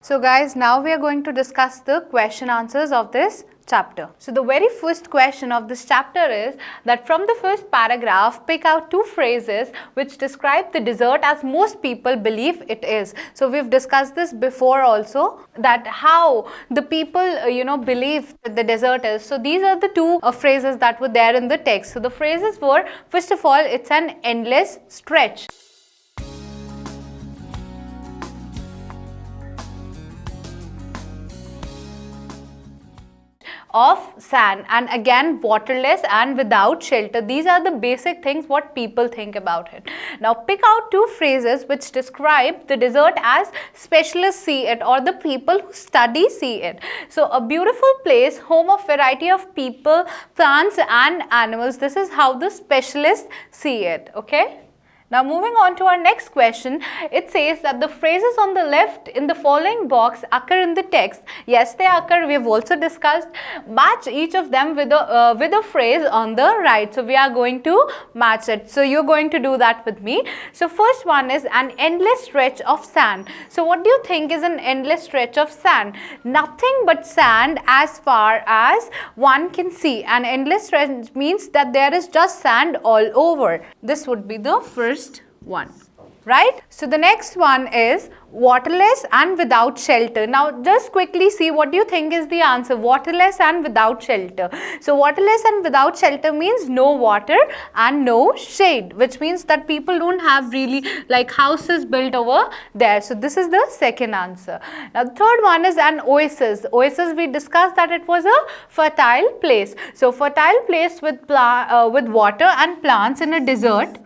So guys, now we are going to discuss the question answers of this chapter. So the very first question of this chapter is that from the first paragraph, pick out two phrases which describe the desert as most people believe it is. So we've discussed this before also, that how the people believe that the desert is. So these are the two phrases that were there in the text. So the phrases were, first of all, it's an endless stretch. Of sand, and again waterless and without shelter. These are the basic things what people think about it. Now pick out two phrases which describe the desert as specialists see it, or the people who study see it. So a beautiful place, home of variety of people, plants and animals. This is how the specialists see it. Okay. Now moving on to our next question, it says that the phrases on the left in the following box occur in the text. Yes, they occur, we have also discussed. Match each of them with a phrase on the right. So we are going to match it. So you're going to do that with me. So first one is an endless stretch of sand. So what do you think is an endless stretch of sand? Nothing but sand as far as one can see. An endless stretch means that there is just sand all over. This would be the first one, right? So the next one is waterless and without shelter. Now just quickly see what do you think is the answer. Waterless and without shelter. So waterless and without shelter means no water and no shade, which means that people don't have really like houses built over there. So this is the second answer. Now the third one is an oasis. Oasis, we discussed that it was a fertile place. So fertile place with water and plants in a desert.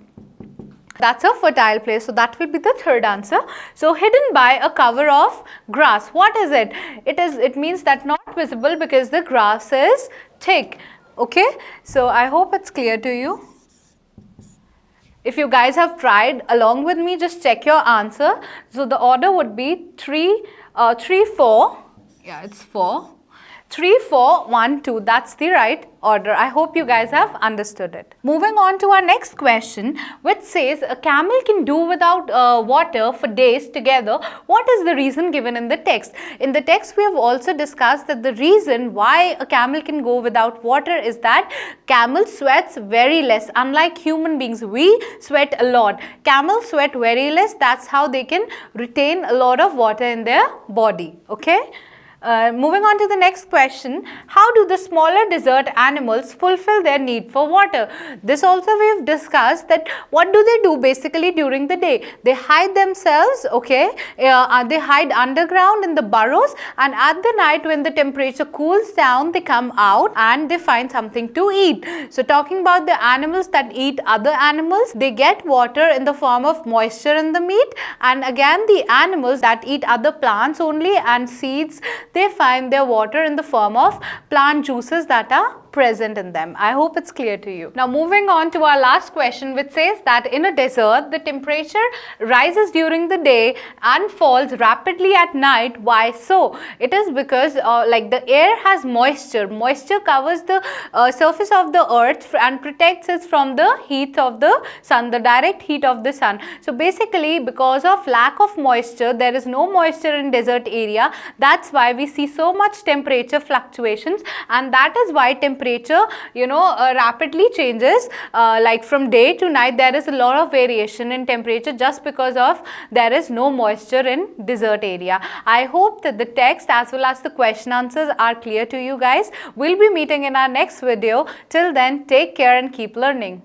That's a fertile place. So that will be the third answer. So hidden by a cover of grass. What is it? It means that not visible because the grass is thick. Okay. So I hope it's clear to you. If you guys have tried along with me, just check your answer. So the order would be 3, 4. Yeah, it's 4. 3, 4, 1, 2. That's the right order. I hope you guys have understood it. Moving on to our next question, which says a camel can do without water for days together. What is the reason given in the text? In the text, we have also discussed that the reason why a camel can go without water is that camel sweats very less. Unlike human beings, we sweat a lot. Camels sweat very less. That's how they can retain a lot of water in their body. Okay. Moving on to the next question, how do the smaller desert animals fulfill their need for water? This also we have discussed that what do they do basically during the day? They hide themselves, okay, they hide underground in the burrows, and at the night when the temperature cools down, they come out and they find something to eat. So talking about the animals that eat other animals, they get water in the form of moisture in the meat, and again the animals that eat other plants only and seeds, they find their water in the form of plant juices that are present in them. I hope it's clear to you. Now moving on to our last question, which says that in a desert the temperature rises during the day and falls rapidly at night. Why so? It is because like the air has moisture. Moisture covers the surface of the earth and protects it from the heat of the sun, the direct heat of the sun. So basically because of lack of moisture, there is no moisture in desert area. That's why we see so much temperature fluctuations, and that is why temperature rapidly changes, like from day to night. There is a lot of variation in temperature just because of there is no moisture in desert area. I hope that the text as well as the question answers are clear to you guys. We'll be meeting in our next video. Till then, take care and keep learning.